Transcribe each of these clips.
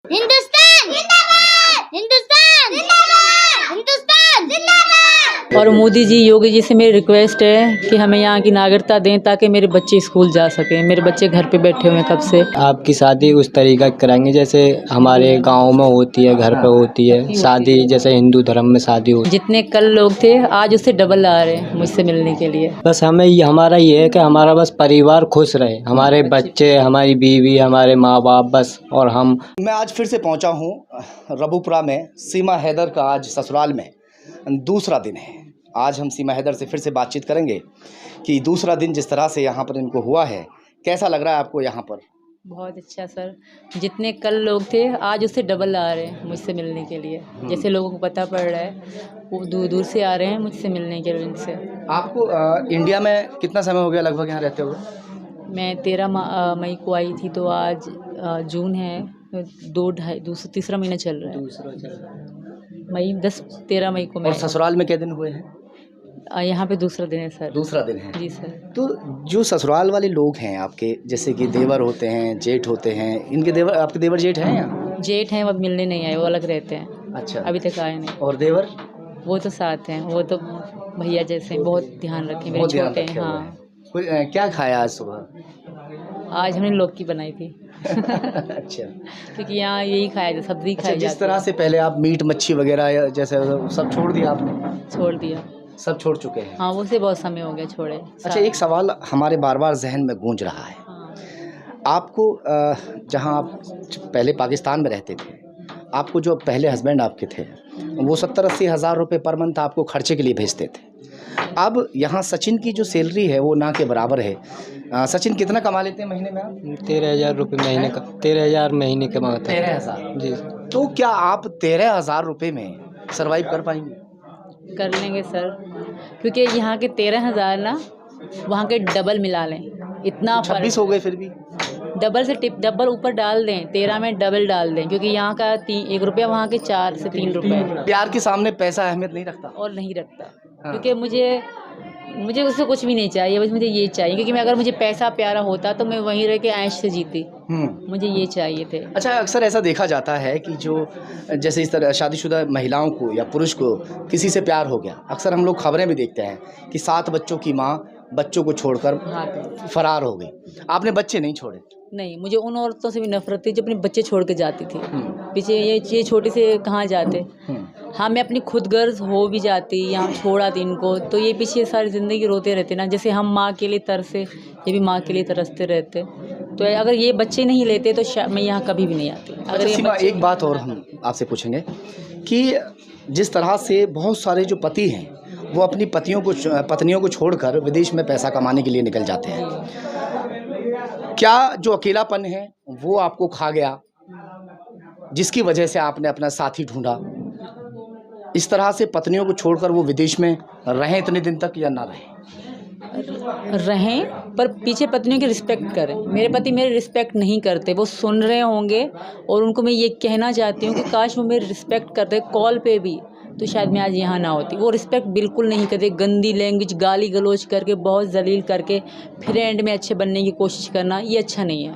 हिंदुस्तान जिंदाबाद, हिंदुस्तान जिंदाबाद, हिंदुस्तान जिंदाबाद। और मोदी जी, योगी जी से मेरी रिक्वेस्ट है कि हमें यहाँ की नागरिकता दें ताकि मेरे बच्चे स्कूल जा सकें। मेरे बच्चे घर पे बैठे हुए हैं कब से। आपकी शादी उस तरीका की कराएंगे जैसे हमारे गांव में होती है, घर पे होती है शादी, जैसे हिंदू धर्म में शादी होती जितने कल लोग थे आज उससे डबल आ रहे हैं मुझसे मिलने के लिए। है। बस हमें हमारा ये है कि हमारा बस परिवार खुश रहे, हमारे बच्चे, हमारी बीवी, हमारे माँ बाप, बस और हम। मैं आज फिर से पहुंचा हूं रबुपुरा में। सीमा हैदर का आज ससुराल में दूसरा दिन है। आज हम सीमा हैदर से फिर से बातचीत करेंगे कि दूसरा दिन जिस तरह से यहाँ पर इनको हुआ है, कैसा लग रहा है आपको यहाँ पर? बहुत अच्छा सर, जितने कल लोग थे आज उससे डबल आ रहे हैं मुझसे मिलने के लिए। जैसे लोगों को पता पड़ रहा है वो दूर दूर से आ रहे हैं मुझसे मिलने के लिए। उनसे आपको इंडिया में कितना समय हो गया लगभग यहाँ रहते हुए? मैं 13 मई को आई थी, तो आज जून है, तीसरा महीना चल रहा है। मई 13 मई को मैं। और ससुराल में कितने दिन हुए हैं? यहाँ पे दूसरा दिन है सर। दूसरा दिन है जी सर। तो जो ससुराल वाले लोग हैं आपके, जैसे कि देवर होते हैं, जेठ होते हैं, इनके देवर, आपके देवर जेठ हैं या? जेठ हैं, वो अब मिलने नहीं आए, वो अलग रहते हैं। अच्छा, अभी तक आए नहीं। और देवर? वो तो साथ हैं, वो तो भैया जैसे हैं, बहुत ध्यान रखे मेरे बहुत ध्यान छोटे हैं। रखे हुए हाँ, हैं। कुछ क्या खाया आज सुबह? आज हमने लौकी बनाई थी। अच्छा, क्योंकि यहाँ यही खाया जाता, सब्जी अच्छा, खाई जिस जाती तरह से पहले आप मीट मच्छी वगैरह या जैसे सब छोड़ दिया आपने? है। छोड़ दिया। सब छोड़ चुके हैं? हाँ, वो से बहुत समय हो गया छोड़े। अच्छा, एक सवाल हमारे बार बार जहन में गूंज रहा है। हाँ। आपको जहाँ आप पहले पाकिस्तान में रहते थे, आपको जो पहले हस्बैंड आपके थे वो 70-80 हज़ार रुपये पर मंथ आपको खर्चे के लिए भेजते थे। अब यहाँ सचिन की जो सैलरी है वो ना के बराबर है। सचिन कितना कमा लेते हैं महीने में आप? 13,000 रुपये महीने का, 13,000 महीने कमाता है। 13,000 जी। तो क्या आप 13,000 रुपये में सर्वाइव कर पाएंगे? कर लेंगे सर, क्योंकि यहाँ के 13,000 ना वहाँ के डबल मिला लें, इतना 26 हो गए फिर भी। डबल से डबल ऊपर डाल दें, 13 में डबल डाल दें, क्योंकि यहाँ का 1 रुपया वहाँ के 4 से 3 रुपये। प्यार के सामने पैसा अहमियत नहीं रखता। और नहीं रखता। हाँ। क्योंकि मुझे उससे कुछ भी नहीं चाहिए, बस मुझे ये चाहिए। क्योंकि मैं अगर मुझे पैसा प्यारा होता तो मैं वहीं रह के ऐश से जीती। मुझे ये चाहिए थे। अच्छा, अक्सर ऐसा देखा जाता है कि जो जैसे इस तरह शादीशुदा महिलाओं को या पुरुष को किसी से प्यार हो गया, अक्सर हम लोग खबरें भी देखते हैं कि 7 बच्चों की माँ बच्चों को छोड़कर फरार हो गई। आपने बच्चे नहीं छोड़े? नहीं, मुझे उन औरतों से भी नफरत थी जो अपने बच्चे छोड़ के जाती थी। पीछे ये छोटे से कहाँ जाते। हाँ, मैं अपनी खुद गर्ज हो भी जाती, यहाँ छोड़ आती इनको, तो ये पीछे सारी ज़िंदगी रोते रहते ना। जैसे हम माँ के लिए तरसे, ये भी माँ के लिए तरसते रहते। तो अगर ये बच्चे नहीं लेते तो मैं यहाँ कभी भी नहीं आती। अगर अच्छा, ये एक बात और हम आपसे पूछेंगे कि जिस तरह से बहुत सारे जो पति हैं वो अपनी पत्नियों को छोड़कर विदेश में पैसा कमाने के लिए निकल जाते हैं, क्या जो अकेलापन है वो आपको खा गया जिसकी वजह से आपने अपना साथी ढूंढा? इस तरह से पत्नियों को छोड़कर वो विदेश में रहें इतने दिन तक या ना रहें, पर पीछे पत्नियों की रिस्पेक्ट करें। मेरे पति मेरी रिस्पेक्ट नहीं करते, वो सुन रहे होंगे, और उनको मैं ये कहना चाहती हूँ कि काश वो मेरी रिस्पेक्ट करते कॉल पे भी, तो शायद मैं आज यहाँ ना होती। वो रिस्पेक्ट बिल्कुल नहीं करते, गंदी लैंग्वेज, गाली गलौज करके, बहुत जलील करके फिर एंड में अच्छे बनने की कोशिश करना, ये अच्छा नहीं है।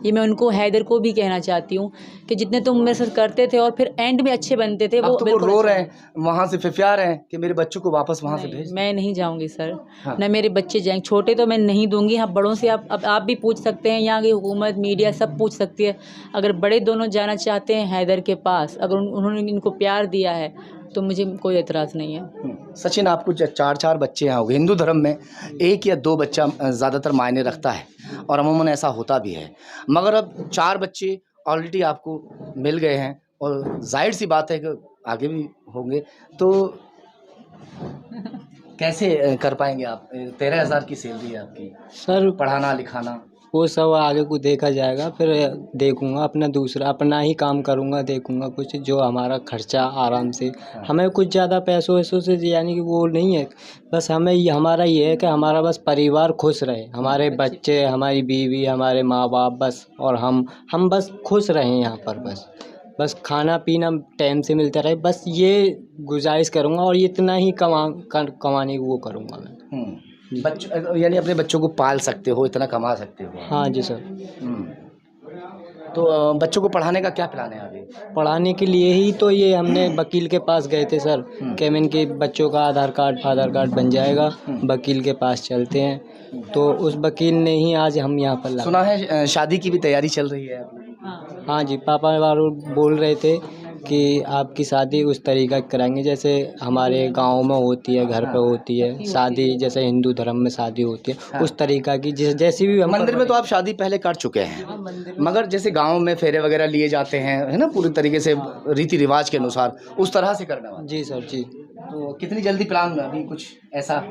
ये मैं उनको, हैदर को भी कहना चाहती हूँ कि जितने तुम मेरे साथ करते थे और फिर एंड में अच्छे बनते थे, वो तो रो रहे हैं वहाँ से, फिफिया रहे हैं कि मेरे बच्चों को वापस वहाँ से भेज। मैं नहीं जाऊंगी सर। हाँ। न मेरे बच्चे जाएंगे, छोटे तो मैं नहीं दूंगी। हाँ, बड़ों से आप भी पूछ सकते हैं, यहाँ की हुकूमत, मीडिया सब पूछ सकती है। अगर बड़े दोनों जाना चाहते हैं हैदर के पास, अगर उन्होंने इनको प्यार दिया है तो मुझे कोई एतराज़ नहीं है। सचिन, आपको 4 बच्चे यहाँ हो गए। हिंदू धर्म में 1 या 2 बच्चा ज़्यादातर मायने रखता है और अमूमन ऐसा होता भी है, मगर अब 4 बच्चे ऑलरेडी आपको मिल गए हैं और जाहिर सी बात है कि आगे भी होंगे, तो कैसे कर पाएंगे आप? 13,000 की सैलरी है आपकी, सर पढ़ाना लिखाना वो सब आगे को देखा जाएगा, फिर देखूंगा अपना दूसरा, अपना ही काम करूंगा, देखूंगा कुछ जो हमारा खर्चा आराम से। हमें कुछ ज़्यादा पैसों वैसों से यानी कि वो नहीं है, बस हमारा ये है कि हमारा बस परिवार खुश रहे, हमारे बच्चे, हमारी बीवी, हमारे माँ बाप, बस और हम बस खुश रहें यहाँ पर। बस खाना पीना टाइम से मिलता रहे, बस ये गुजारिश करूँगा, और इतना ही कमाने को वो करूँगा मैं। यानी अपने बच्चों को पाल सकते हो, इतना कमा सकते हो। हाँ जी सर। तो बच्चों को पढ़ाने का क्या प्लान है आगे? पढ़ाने के लिए ही तो ये हमने वकील के पास गए थे सर, कि इनके बच्चों का आधार कार्ड बन जाएगा, वकील के पास चलते हैं। तो उस वकील ने ही आज हम यहाँ पर सुना है शादी की भी तैयारी चल रही है? हाँ जी, पापा वालों बोल रहे थे कि आपकी शादी उस तरीका कराएंगे जैसे हमारे गांव में होती है, घर पे होती है शादी, जैसे हिंदू धर्म में शादी होती है उस तरीका की, जैसी भी हम मंदिर में तो आप शादी पहले कर चुके हैं, मगर जैसे गांव में फेरे वगैरह लिए जाते हैं, है ना, पूरी तरीके से रीति रिवाज के अनुसार उस तरह से करने वाले। जी सर जी। तो कितनी जल्दी प्लान, अभी कुछ ऐसा?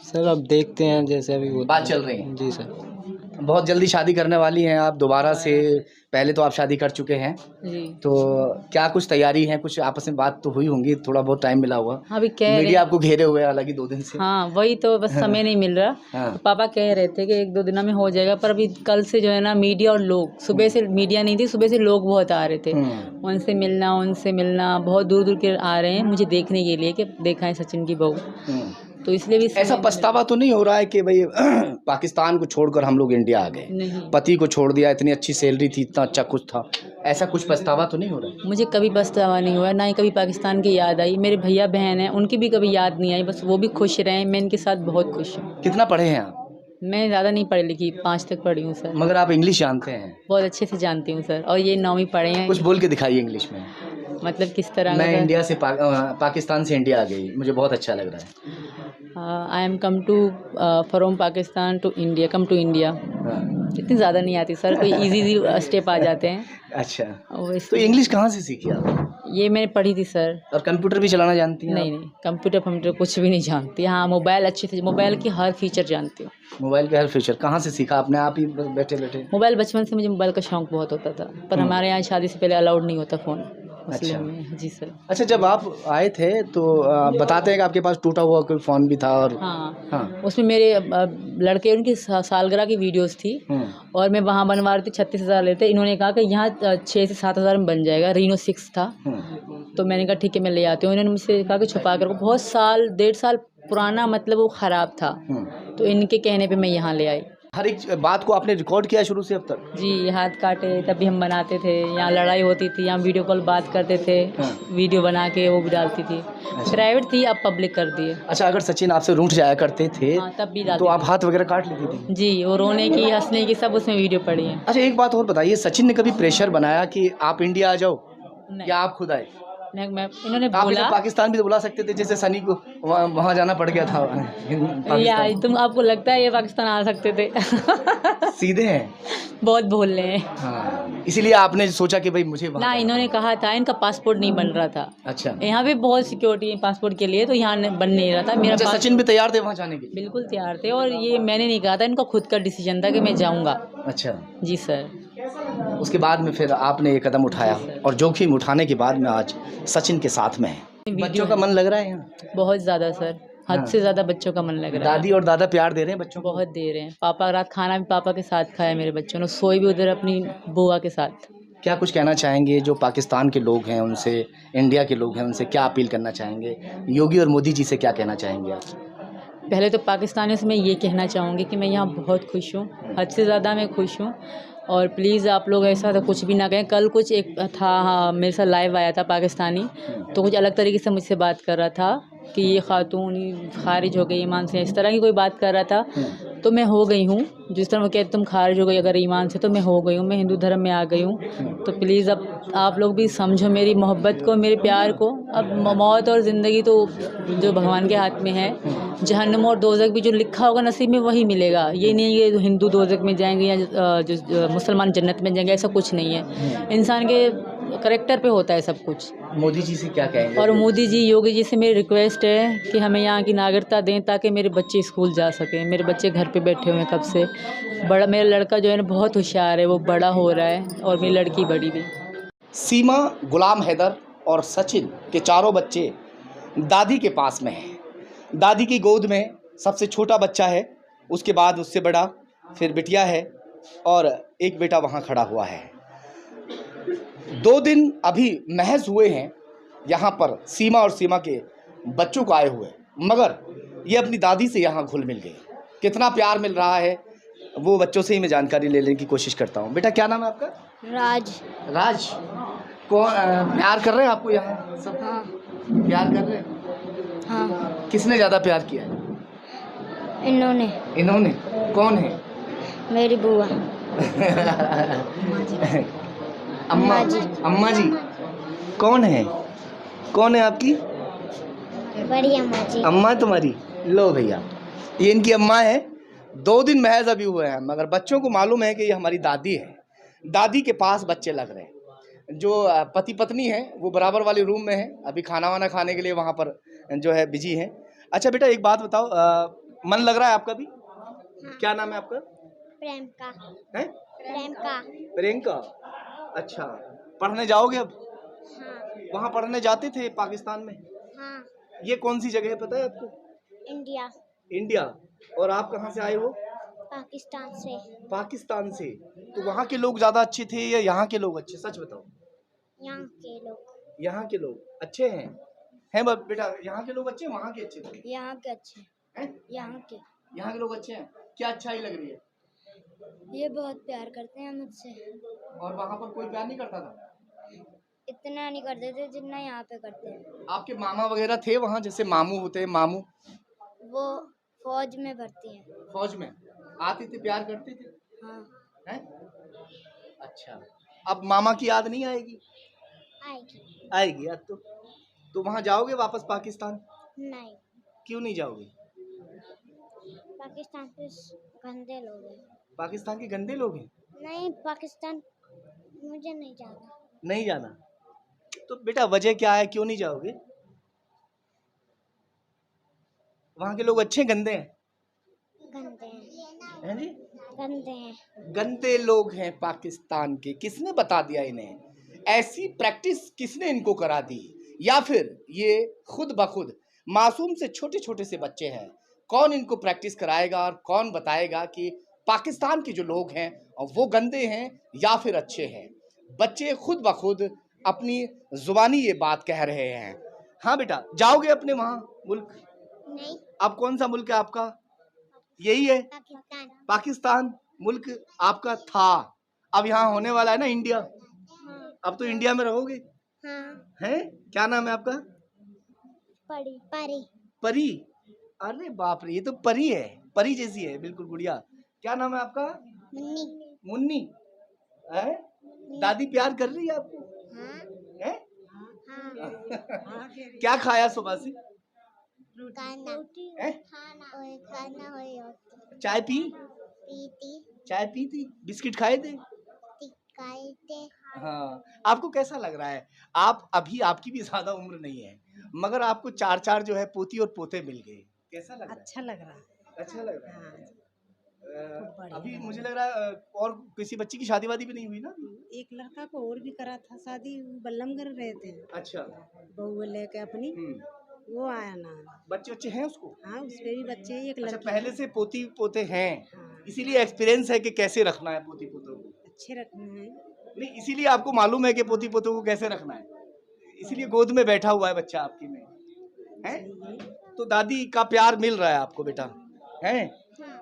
सर अब देखते हैं जैसे अभी बात चल रही है। जी सर। बहुत जल्दी शादी करने वाली हैं आप दोबारा से? पहले तो आप शादी कर चुके हैं, जी। तो क्या कुछ तैयारी है? कुछ आपस में बात तो हुई होंगी, थोड़ा बहुत टाइम मिला हुआ? अभी कह रहे मीडिया आपको घेरे हुए हालांकि 2 दिन से। हाँ वही तो, बस समय नहीं मिल रहा। हाँ। तो पापा कह रहे थे कि 1-2 दिनों में हो जाएगा, पर अभी कल से जो है ना मीडिया और लोग, सुबह से मीडिया नहीं थी, सुबह से लोग बहुत आ रहे थे, उनसे मिलना बहुत दूर दूर के आ रहे हैं मुझे देखने के लिए कि देखा है सचिन की बहू। तो इसलिए भी ऐसा पछतावा तो नहीं हो रहा है कि भाई पाकिस्तान को छोड़कर हम लोग इंडिया आ गए, नहीं, पति को छोड़ दिया, इतनी अच्छी सैलरी थी, इतना अच्छा कुछ था, ऐसा कुछ पछतावा तो नहीं हो रहा है? मुझे कभी पछतावा नहीं हुआ, ना ही कभी पाकिस्तान की याद आई। मेरे भैया बहन हैं, उनकी भी कभी याद नहीं आई, बस वो भी खुश रहे, मैं इनके साथ बहुत खुश हूँ। कितना पढ़े हैं आप? मैं ज़्यादा नहीं पढ़ी लिखी, 5 तक पढ़ी हूँ सर। मगर आप इंग्लिश जानते हैं? बहुत अच्छे से जानती हूँ सर, और ये 9वीं पढ़े हैं। कुछ बोल के दिखाइए इंग्लिश में। मतलब किस तरह? मैं इंडिया से पाकिस्तान से इंडिया आ गई, मुझे बहुत अच्छा लग रहा है। I am come to from Pakistan to India, come to India. इतनी ज़्यादा नहीं आती सर, कोई इजी स्टेप आ जाते हैं। अच्छा, और तो इंग्लिश कहाँ से सीखी आप? ये मैंने पढ़ी थी सर। और कंप्यूटर भी चलाना जानती हैं? नहीं, कंप्यूटर कुछ भी नहीं जानती। हाँ, मोबाइल अच्छे से, मोबाइल की हर फीचर जानती हूँ। मोबाइल के हर फीचर कहाँ से सीखा आपने? आप ही बैठे बैठे? मोबाइल बचपन से मुझे मोबाइल का शौक बहुत होता था, पर हमारे यहाँ शादी से पहले अलाउड नहीं होता फ़ोन। अच्छा जी सर। अच्छा, जब आप आए थे तो बताते हैं कि आपके पास टूटा हुआ कोई फ़ोन भी था? और हाँ, उसमें मेरे लड़के, उनकी सालगिरह की वीडियोस थी, और मैं वहाँ बनवा रही थी, 36,000 लेते। इन्होंने कहा कि यहाँ 6 से 7,000 में बन जाएगा। रीनो 6 था, तो मैंने कहा ठीक है मैं ले आती हूँ। उन्होंने मुझसे कहा कि छुपा कर, बहुत साल 1.5 साल पुराना, मतलब वो ख़राब था, तो इनके कहने पे मैं यहाँ ले आई। हर एक बात को आपने रिकॉर्ड किया शुरू से अब तक? जी, हाथ काटे तभी हम बनाते थे, यहाँ लड़ाई होती थी, यहाँ वीडियो कॉल बात करते थे, वीडियो बना के वो भी डालती थी। प्राइवेट थी, अब पब्लिक कर दिए। अच्छा, अगर सचिन आपसे रूठ जाया करते थे हाँ, तब भी तो आप हाथ वगैरह काट लेती थी? जी, वो रोने की, हंसने की, सब उसमें वीडियो पड़ी है। अच्छा, एक बात और बताइए, सचिन ने कभी प्रेशर बनाया कि आप इंडिया आ जाओ, नहीं, या आप खुद आए? इन्होंने आप बोला पाकिस्तान भी तो बुला सकते थे, जैसे सनी को वहाँ जाना पड़ गया था। या तुम, आपको लगता है ये पाकिस्तान आ सकते थे? सीधे हैं, बहुत बोल रहे हैं। हाँ, इसीलिए आपने सोचा कि भाई मुझे ना, इन्होंने कहा था, इनका पासपोर्ट नहीं बन रहा था। अच्छा, यहाँ पे बहुत सिक्योरिटी है पासपोर्ट के लिए, तो यहाँ बन नहीं रहा था मेरा। अच्छा, सचिन भी तैयार थे वहाँ जाने के लिए? बिल्कुल तैयार थे, और ये मैंने नहीं कहा था, इनका खुद का डिसीजन था कि मैं जाऊँगा। अच्छा जी सर। उसके बाद में फिर आपने ये कदम उठाया, और जोखिम उठाने के बाद में आज सचिन के साथ में है। बच्चों का मन लग रहा है यहाँ? बहुत ज़्यादा सर, हद से ज़्यादा बच्चों का मन लग रहा है। दादी और दादा प्यार दे रहे हैं बच्चों को? बहुत दे रहे हैं। पापा रात खाना भी पापा के साथ खाया मेरे बच्चों ने, सोई भी उधर अपनी बुआ के साथ। क्या कुछ कहना चाहेंगे जो पाकिस्तान के लोग हैं उनसे, इंडिया के लोग हैं उनसे क्या अपील करना चाहेंगे? योगी और मोदी जी से क्या कहना चाहेंगे आप? पहले तो पाकिस्तानियों से मैं ये कहना चाहूँगी कि मैं यहाँ बहुत खुश हूँ, हद से ज़्यादा मैं खुश हूँ, और प्लीज़ आप लोग ऐसा तो कुछ भी ना कहें। कल कुछ एक था, हाँ, मेरे साथ लाइव आया था पाकिस्तानी, तो कुछ अलग तरीके से मुझसे बात कर रहा था कि ये खातून खारिज हो गई ईमान से, इस तरह की कोई बात कर रहा था। तो मैं हो गई हूँ, जिस तरह वो कहते तुम खारिज हो गई अगर ईमान से, तो मैं हो गई हूँ, मैं हिंदू धर्म में आ गई हूँ। तो प्लीज़ अब आप लोग भी समझो मेरी मोहब्बत को, मेरे प्यार को। अब मौत और ज़िंदगी तो जो भगवान के हाथ में है, जहन्नम और दोज़ख भी जो लिखा होगा नसीब में वही मिलेगा। ये नहीं है कि हिंदू दोज़ख में जाएंगे या जो मुसलमान जन्नत में जाएंगे, ऐसा कुछ नहीं है। इंसान के करैक्टर पे होता है सब कुछ। मोदी जी से क्या कहेंगे? और मोदी जी, योगी जी से मेरी रिक्वेस्ट है कि हमें यहाँ की नागरिकता दें, ताकि मेरे बच्चे स्कूल जा सकें। मेरे बच्चे घर पे बैठे हुए हैं कब से। बड़ा मेरा लड़का जो है ना बहुत होशियार है, वो बड़ा हो रहा है, और मेरी लड़की बड़ी भी। सीमा, गुलाम हैदर और सचिन के चारों बच्चे दादी के पास में हैं। दादी की गोद में सबसे छोटा बच्चा है, उसके बाद उससे बड़ा, फिर बिटिया है, और एक बेटा वहाँ खड़ा हुआ है। 2 दिन अभी महज हुए हैं यहाँ पर सीमा और सीमा के बच्चों को आए हुए, मगर ये अपनी दादी से यहाँ घुल मिल गई। कितना प्यार मिल रहा है वो बच्चों से ही मैं जानकारी लेने की कोशिश करता हूँ। बेटा क्या नाम है आपका? राज। राज कौन प्यार कर रहे हैं आपको यहाँ सब? हाँ प्यार कर रहे हैं? हाँ। किसने ज़्यादा प्यार किया है? इन्होंने। इन्होंने? कौन है? मेरी बुआ। अम्मा जी। अम्मा जी कौन है? कौन है आपकी बड़ी अम्मा जी। अम्मा? तुम्हारी? लो भैया, ये इनकी अम्मा है। 2 दिन महज अभी हुए हैं, मगर बच्चों को मालूम है कि ये हमारी दादी है। दादी के पास बच्चे लग रहे हैं। जो पति पत्नी है वो बराबर वाले रूम में है, अभी खाना वाना खाने के लिए वहाँ पर जो है बिजी है। अच्छा बेटा, एक बात बताओ, मन लग रहा है आपका भी? हाँ। क्या नाम है आपका? प्रेम का। है प्रेम का। प्रियंका। अच्छा, पढ़ने जाओगे अब? हाँ। वहाँ पढ़ने जाते थे पाकिस्तान में? हाँ। ये कौन सी जगह है पता है आपको? इंडिया। इंडिया। और आप कहाँ से आए हो? पाकिस्तान से। पाकिस्तान से। तो वहाँ के लोग ज्यादा अच्छे थे या यहाँ के लोग अच्छे? सच बताओ। यहाँ के लोग। यहाँ के लोग अच्छे हैं? बेटा, यहाँ के लोग अच्छे हैं, वहाँ के अच्छे थे? यहाँ के अच्छे हैं? यहाँ के। यहाँ के लोग अच्छे हैं। क्या अच्छाई लग रही है? ये बहुत प्यार करते हैं मुझसे। और वहाँ पर कोई प्यार नहीं करता था? इतना नहीं करते थे जितना यहाँ पे करते हैं। आपके मामा वगैरह थे वहाँ, जैसे मामू होते हैं? मामू वो फौज में भर्ती हैं। फौज में आते थे, प्यार करते थे? हाँ। हैं? अच्छा, अब मामा की याद नहीं आएगी? आएगी। आएगी याद तो वहाँ जाओगे वापस पाकिस्तान? नहीं, क्यों नहीं जाओगे? पाकिस्तान पे गंदे लोग हैं। पाकिस्तान के गंदे लोग हैं? नहीं, पाकिस्तान मुझे नहीं जाना। नहीं जाना? तो बेटा वजह क्या है, क्यों नहीं जाओगे? वहाँ के लोग अच्छे गंदे हैं? गंदे हैं। हैं जी? गंदे हैं। गंदे लोग हैं पाकिस्तान के। किसने बता दिया इन्हें? ऐसी प्रैक्टिस किसने इनको करा दी? या फिर ये खुद ब खुद मासूम से छोटे छोटे से बच्चे हैं? कौन इनको प्रैक्टिस कराएगा और कौन बताएगा कि पाकिस्तान के जो लोग हैं वो गंदे हैं या फिर अच्छे हैं? बच्चे खुद ब खुद अपनी जुबानी ये बात कह रहे हैं। हाँ बेटा, जाओगे अपने वहाँ मुल्क? नहीं। अब कौन सा मुल्क है आपका? यही है पाकिस्तान। पाकिस्तान मुल्क आपका था, अब यहाँ होने वाला है ना इंडिया। हाँ। अब तो इंडिया में रहोगे? हाँ। हैं? क्या नाम है आपका? परी। परी। परी? अरे बाप रे, ये तो परी है, परी जैसी है बिल्कुल गुड़िया। क्या नाम है आपका? मुन्नी। मुन्नी। है? दादी प्यार कर रही है आपको? हाँ। है? हाँ। क्या खाया सुबह से? खाना। हैं? खाना होती। चाय पी? पीती। चाय पी थी? बिस्किट खाए थे? खाए थे। हाँ। आपको कैसा लग रहा है? आप अभी, आपकी भी ज्यादा उम्र नहीं है, मगर आपको 4 जो है पोती और पोते मिल गए। कैसा लग रहा है? अच्छा लग रहा है। अच्छा लग रहा है। बढ़िया अभी लग मुझे लग रहा है और किसी बच्ची की शादी वादी भी नहीं हुई ना? एक लड़का को और भी करा था शादी, बल्लमगढ़ रहे थे, अच्छा। बहू लेके अपनी, वो आया ना। बच्चे अच्छे हैं उसको? हाँ, उसपे भी बच्चे हैं, एक अच्छा, लड़की। पहले से पोती पोते हैं, हाँ, इसीलिए एक्सपीरियंस है कि कैसे रखना है पोती पोतों को। अच्छे रखने हैं। नहीं, इसीलिए आपको मालूम है कि पोती पोतों को कैसे रखना है, इसीलिए गोद में बैठा हुआ है बच्चा आपकी में है। तो दादी का प्यार मिल रहा है आपको बेटा? हैं?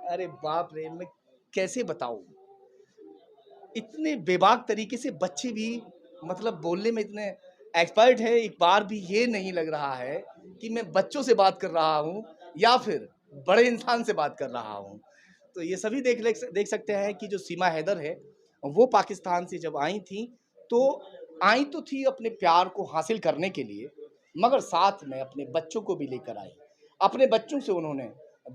अरे बाप रे, मैं कैसे बताऊं, इतने बेबाक तरीके से बच्चे भी मतलब बोलने में इतने एक्सपर्ट है। एक बार भी ये नहीं लग रहा है कि मैं बच्चों से बात कर रहा हूँ या फिर बड़े इंसान से बात कर रहा हूँ। तो ये सभी देख सकते हैं कि जो सीमा हैदर है वो पाकिस्तान से जब आई थी तो आई तो थी अपने प्यार को हासिल करने के लिए, मगर साथ में अपने बच्चों को भी लेकर आई। अपने बच्चों से उन्होंने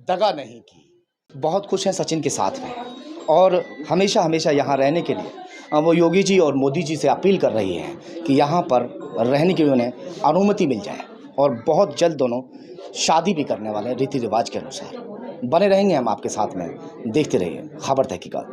दगा नहीं की। बहुत खुश हैं सचिन के साथ में और हमेशा हमेशा यहाँ रहने के लिए वो योगी जी और मोदी जी से अपील कर रही हैं कि यहाँ पर रहने की उन्हें अनुमति मिल जाए और बहुत जल्द दोनों शादी भी करने वाले हैं रीति रिवाज के अनुसार। बने रहेंगे हम आपके साथ में, देखते रहिए खबर तहकीकात।